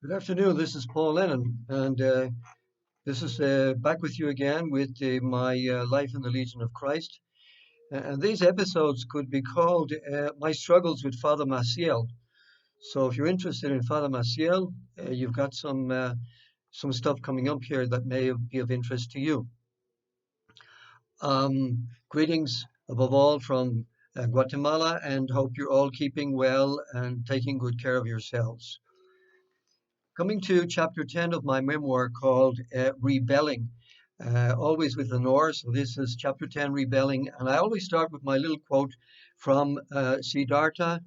Good afternoon. This is Paul Lennon, and this is back with you again with my Life in the Legion of Christ. And these episodes could be called My Struggles with Father Maciel. So if you're interested in Father Maciel, you've got some stuff coming up here that may be of interest to you. Greetings above all from Guatemala, and hope you're all keeping well and taking good care of yourselves. Coming to chapter 10 of my memoir called Rebelling, always with the Norse. So this is chapter 10, Rebelling. And I always start with my little quote from Ch.10a,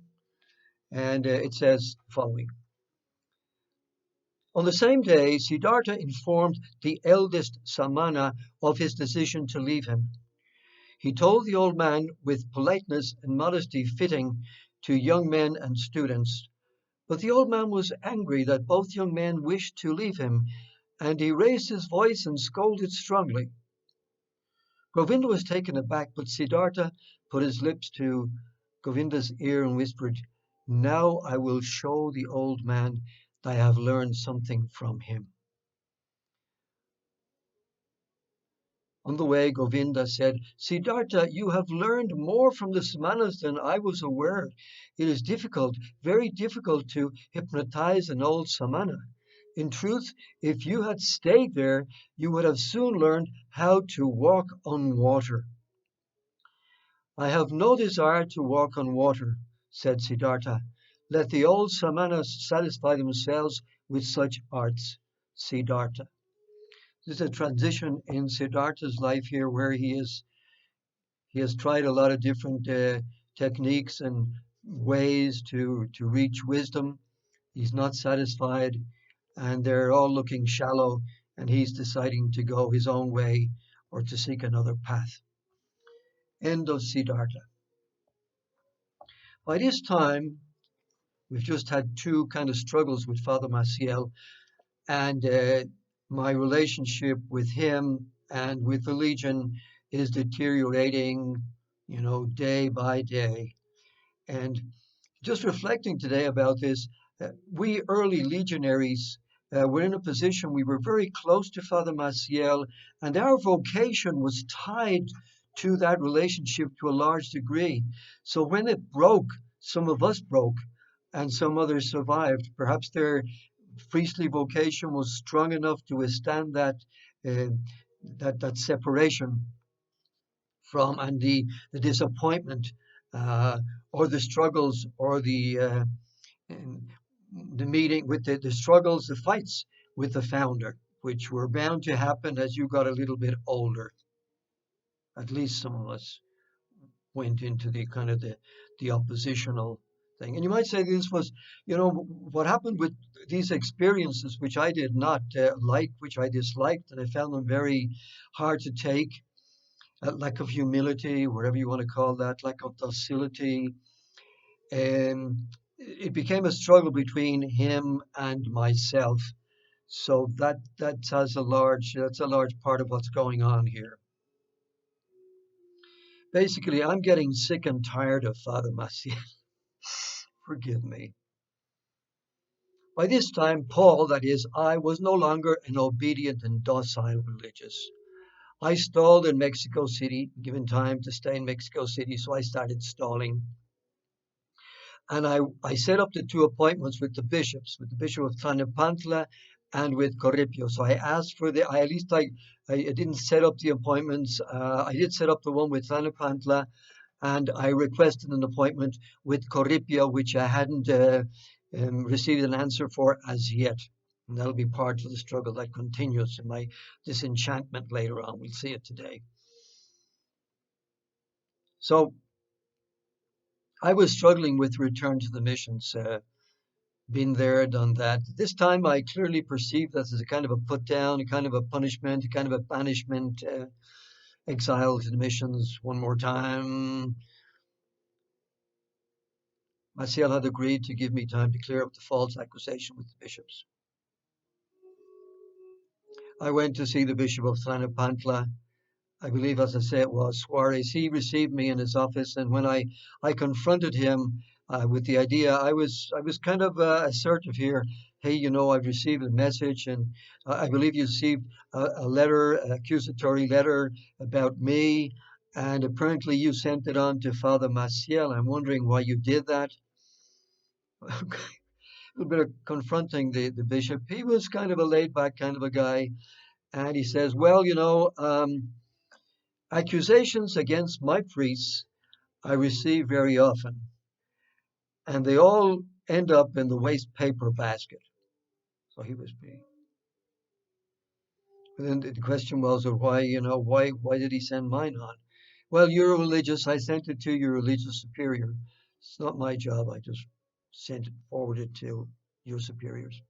and it says the following. On the same day, Ch.10a informed the eldest Samana of his decision to leave him. He told the old man with politeness and modesty fitting to young men and students. But the old man was angry that both young men wished to leave him, and he raised his voice and scolded strongly. Govinda was taken aback, but Ch.10a put his lips to Govinda's ear and whispered, "Now I will show the old man that I have learned something from him." On the way, Govinda said, "Ch.10a, you have learned more from the Samanas than I was aware. It is difficult, very difficult to hypnotize an old Samana. In truth, if you had stayed there, you would have soon learned how to walk on water." "I have no desire to walk on water," said Ch.10a. "Let the old Samanas satisfy themselves with such arts." Ch.10a. There's a transition in Siddhartha's life here where he has tried a lot of different techniques and ways to reach wisdom. He's not satisfied, and they're all looking shallow, and he's deciding to go his own way or to seek another path. End of Siddhartha. By this time, we've just had two kind of struggles with Father Maciel, and my relationship with him and with the Legion is deteriorating, day by day. And just reflecting today about this, we early legionaries were in a position, we were very close to Father Maciel, and our vocation was tied to that relationship to a large degree. So when it broke, some of us broke, and some others survived. Perhaps their priestly vocation was strong enough to withstand that separation from and the disappointment or the struggles or the meeting with the struggles, the fights with the founder, which were bound to happen as you got a little bit older. At least some of us went into the kind of the oppositional thing. And you might say this was, what happened with these experiences, which I did not like, which I disliked, and I found them very hard to take. Lack of humility, whatever you want to call that, lack of docility. And it became a struggle between him and myself. So that's a large part of what's going on here. Basically, I'm getting sick and tired of Father Maciel. Forgive me. By this time, Paul, that is, I, was no longer an obedient and docile religious. I stalled in Mexico City, given time to stay in Mexico City, so I started stalling. And I set up the two appointments with the bishops, with the Bishop of Tlalnepantla and with Corripio. So I asked for I didn't set up the appointments. I did set up the one with Tlalnepantla, and I requested an appointment with Corripio, which I hadn't received an answer for as yet. And that'll be part of the struggle that continues in my disenchantment later on. We'll see it today. So I was struggling with return to the missions. Been there, done that. This time I clearly perceived that as a kind of a put down, a kind of a punishment, a kind of a banishment, exile to the missions one more time. Maciel had agreed to give me time to clear up the false accusation with the bishops. I went to see the Bishop of Tlalnepantla. I believe, as I say, it was Suarez. He received me in his office, and when I confronted him with the idea, I was kind of assertive here. hey, I've received a message, and I believe you received a letter, an accusatory letter about me, and apparently you sent it on to Father Maciel. I'm wondering why you did that. A little bit of confronting the bishop. He was kind of a laid back kind of a guy, and he says, well, accusations against my priests I receive very often, and they all end up in the waste paper basket. So he was being. And then the question was, well, why did he send mine on? Well, you're religious. I sent it to your religious superior. It's not my job. I just sent it, forwarded to your superiors.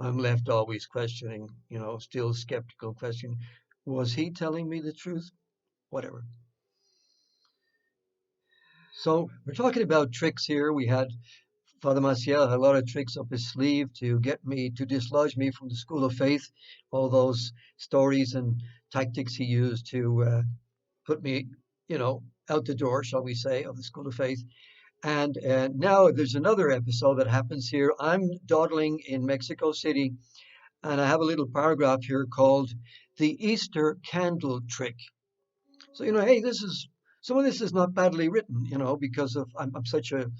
I'm left always questioning, still skeptical question. Was he telling me the truth? Whatever. So we're talking about tricks here. We had Father Maciel had a lot of tricks up his sleeve to get me to dislodge me from the school of faith. All those stories and tactics he used to put me, out the door, shall we say, of the school of faith. And now there's another episode that happens here. I'm dawdling in Mexico City, and I have a little paragraph here called "The Easter Candle Trick." So hey, this is some of this is not badly written, because of I'm such a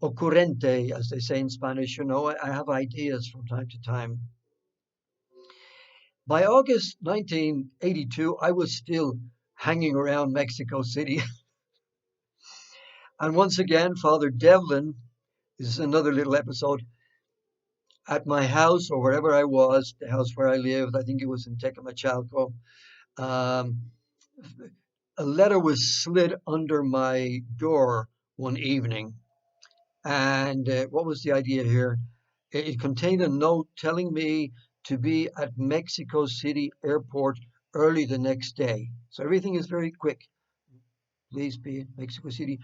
ocurrente, as they say in Spanish. I have ideas from time to time. By August 1982, I was still hanging around Mexico City, and once again, Father Devlin. This is another little episode at my house or wherever I was, the house where I lived. I think it was in Tecamachalco. Um, a letter was slid under my door one evening. And what was the idea here? It contained a note telling me to be at Mexico City Airport early the next day. So everything is very quick. Please be in Mexico City.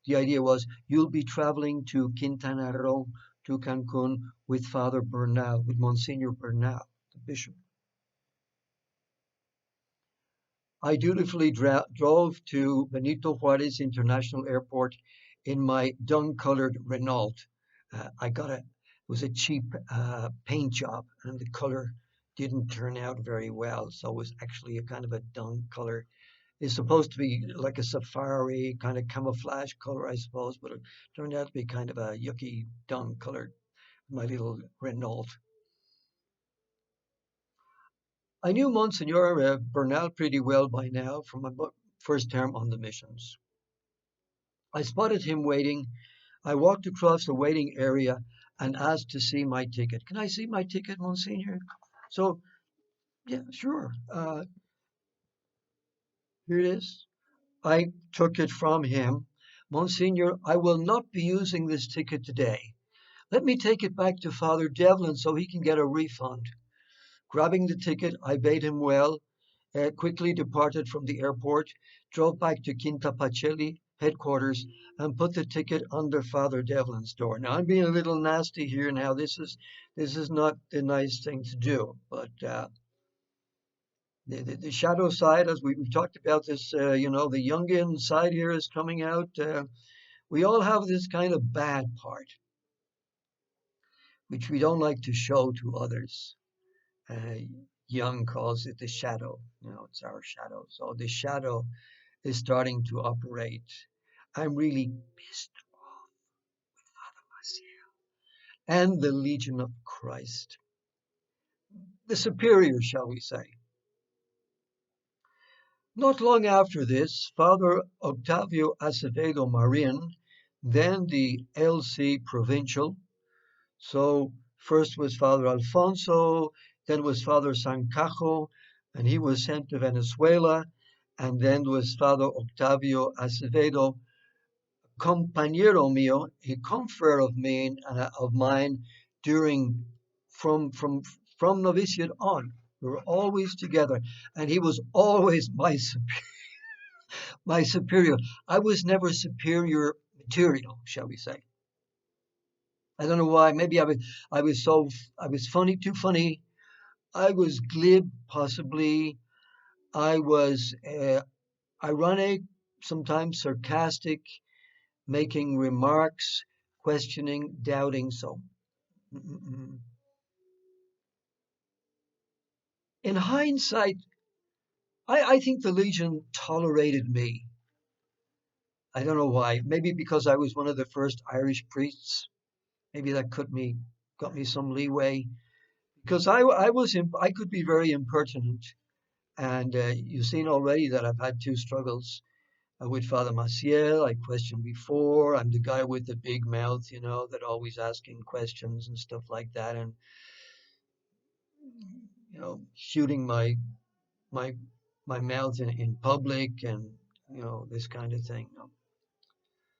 The idea was you'll be traveling to Quintana Roo, to Cancun with Father Bernal, with Monsignor Bernal, the bishop. I dutifully drove to Benito Juarez International Airport in my dung-colored Renault. It was a cheap paint job, and the color didn't turn out very well. So it was actually a kind of a dung color. It's supposed to be like a safari kind of camouflage color, I suppose, but it turned out to be kind of a yucky dung color, my little Renault. I knew Monsignor Bernal pretty well by now from my first term on the missions. I spotted him waiting. I walked across the waiting area and asked to see my ticket. Can I see my ticket, Monsignor? So, yeah, sure. Here it is. I took it from him. Monsignor, I will not be using this ticket today. Let me take it back to Father Devlin so he can get a refund. Grabbing the ticket, I bade him well, quickly departed from the airport, drove back to Quinta Pacelli headquarters, and put the ticket under Father Devlin's door. Now I'm being a little nasty here. Now this is not the nice thing to do, but the shadow side, as we've talked about this, the Jungian side here is coming out. We all have this kind of bad part, which we don't like to show to others. Uh, Jung calls it the shadow. It's our shadow. So the shadow is starting to operate. I'm really pissed off with Father Maciel and the Legion of Christ, the superior, shall we say. Not long after this, Father Octavio Acevedo Marin, then the LC provincial, so first was Father Alfonso, then was Father Sancajo, and he was sent to Venezuela, and then was Father Octavio Acevedo, compañero mío, a confrere of mine during from novitiate on. We were always together, and he was always my superior. I was never superior material, shall we say. I don't know why. Maybe I was funny, too funny. I was glib, possibly. I was ironic, sometimes sarcastic, making remarks, questioning, doubting. So, mm, mm, mm. In hindsight, I think the Legion tolerated me. I don't know why. Maybe because I was one of the first Irish priests. Maybe that got me some leeway. Because I could be very impertinent, and you've seen already that I've had two struggles with Father Maciel. I questioned before. I'm the guy with the big mouth, that always asking questions and stuff like that, and shooting my my mouth in public, and this kind of thing.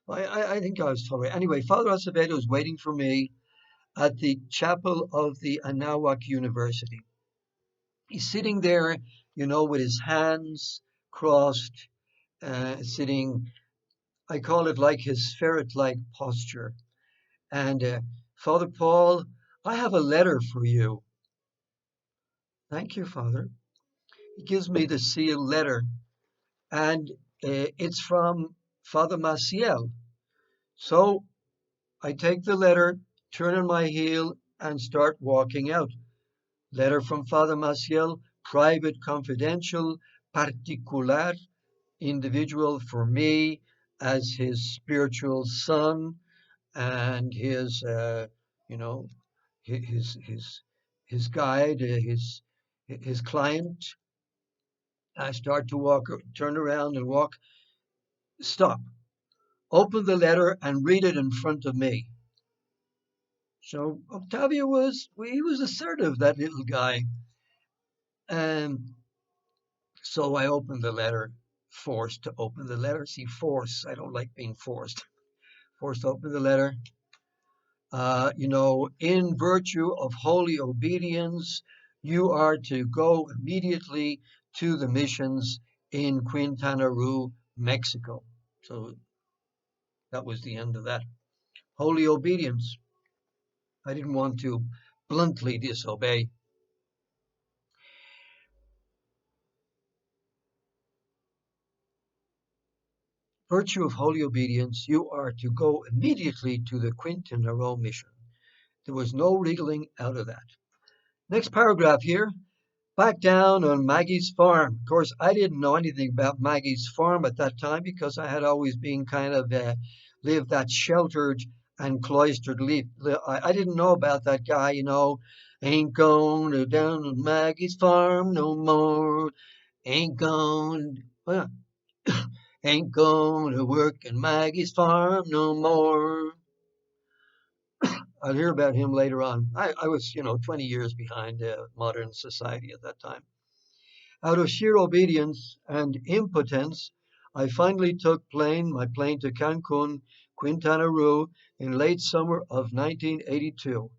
I think I was tolerated. Anyway, Father Acevedo was waiting for me at the chapel of the Anáhuac University. He's sitting there, with his hands crossed, sitting, I call it like his ferret-like posture. And Father Paul, I have a letter for you. Thank you, Father. He gives me the sealed letter, and it's from Father Maciel. So I take the letter, turn on my heel, and start walking out. Letter from Father Maciel, private, confidential, particular, individual for me as his spiritual son and his, you know, his guide, his client. I start to walk, turn around and walk, stop, open the letter and read it in front of me. So Octavio he was assertive, that little guy. And so I opened the letter, forced to open the letter. See, force, I don't like being forced. Forced to open the letter. In virtue of holy obedience, you are to go immediately to the missions in Quintana Roo, Mexico. So that was the end of that. Holy obedience. I didn't want to bluntly disobey. Virtue of holy obedience, you are to go immediately to the Quintana Roo mission. There was no wriggling out of that. Next paragraph here. Back down on Maggie's farm. Of course, I didn't know anything about Maggie's farm at that time because I had always been kind of lived that sheltered and cloistered life. I didn't know about that guy, Ain't going to down on Maggie's farm no more. Ain't going, well, ain't going to work in Maggie's farm no more. I'll hear about him later on. I was, 20 years behind modern society at that time. Out of sheer obedience and impotence, I finally took my plane to Cancun, Quintana Roo, in late summer of 1982,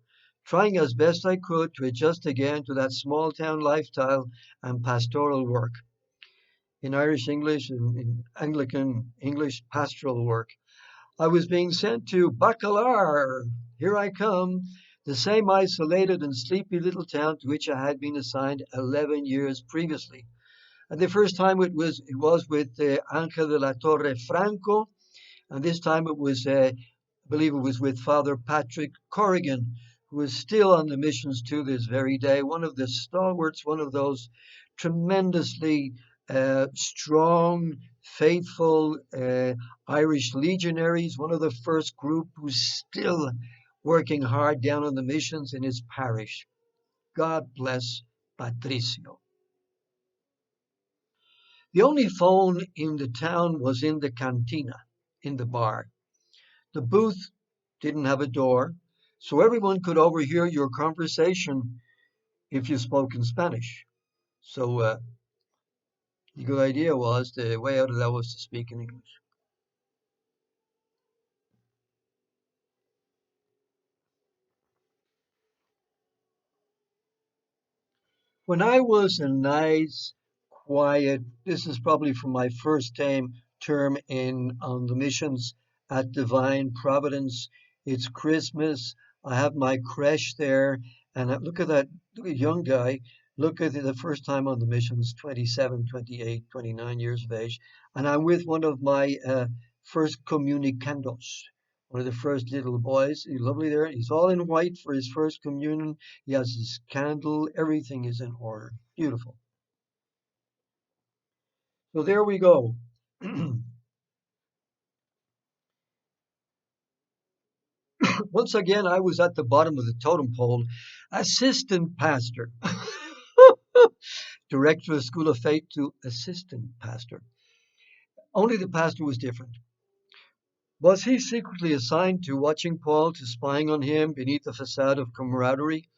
trying as best I could to adjust again to that small town lifestyle and pastoral work. In Irish English and in Anglican English, pastoral work. I was being sent to Bacalar. Here I come, the same isolated and sleepy little town to which I had been assigned 11 years previously. And the first time it was with Ángel de la Torre Franco, and this time I believe it was with Father Patrick Corrigan, who is still on the missions to this very day, one of the stalwarts, one of those tremendously strong, faithful Irish legionaries, one of the first group who's still working hard down on the missions in his parish. God bless Patricio. The only phone in the town was in the cantina, in the bar. The booth didn't have a door, so everyone could overhear your conversation if you spoke in Spanish. So the good idea was the way out of that was to speak in English. When I was a nice, quiet, this is probably from my first term in on the missions at Divine Providence. It's Christmas. I have my creche there, and look at that, look at young guy. Look at the first time on the missions, 27, 28, 29 years of age, and I'm with one of my first comunicandos. one of the first little boys. He's lovely there. He's all in white for his first communion. He has his candle. Everything is in order. Beautiful. So there we go. Once again, I was at the bottom of the totem pole, assistant pastor, director of School of Faith to assistant pastor. Only the pastor was different. Was he secretly assigned to watching Paul, to spying on him beneath a facade of camaraderie?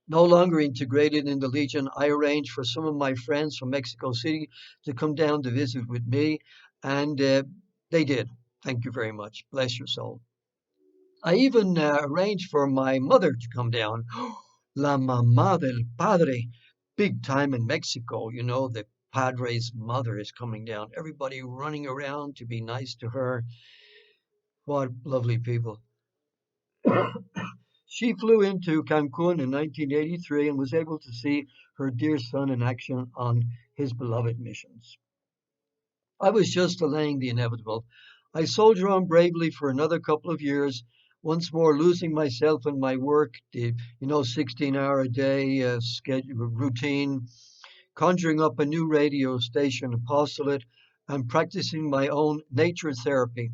No longer integrated in the Legion, I arranged for some of my friends from Mexico City to come down to visit with me, and they did. Thank you very much. Bless your soul. I even arranged for my mother to come down. La mamá del padre. Big time in Mexico. You know, the padre's mother is coming down. Everybody running around to be nice to her. What lovely people. She flew into Cancun in 1983 and was able to see her dear son in action on his beloved missions. I was just delaying the inevitable. I soldiered on bravely for another couple of years, once more losing myself in my work, the 16-hour a day schedule routine, conjuring up a new radio station apostolate, and practicing my own nature therapy.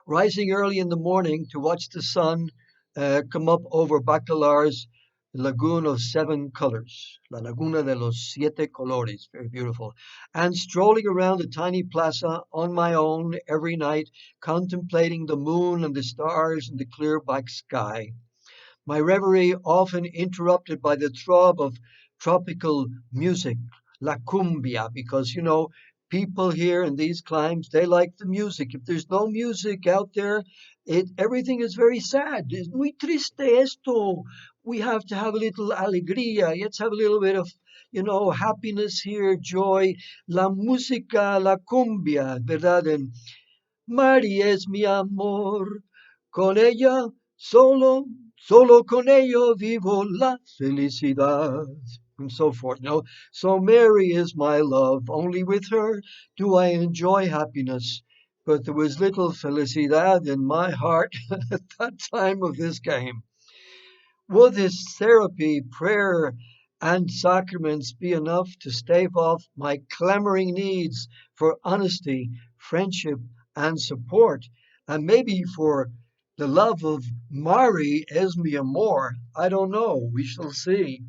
Rising early in the morning to watch the sun come up over Bacalar's lagoon of seven colors, La Laguna de los Siete Colores, very beautiful, and strolling around the tiny plaza on my own every night, contemplating the moon and the stars and the clear black sky. My reverie often interrupted by the throb of tropical music, la cumbia, because people here in these climes they like the music. If there's no music out there, it everything is very sad. Es muy triste esto. We have to have a little alegría. Let's have a little bit of happiness here, joy. La música, la cumbia, ¿verdad? And Mari es mi amor, con ella solo, solo con ella vivo la felicidad, and so forth. So Mary is my love. Only with her do I enjoy happiness. But there was little felicidad in my heart at that time of this game. Would this therapy, prayer, and sacraments be enough to stave off my clamoring needs for honesty, friendship, and support, and maybe for the love of Mari es mi amor? I don't know. We shall see.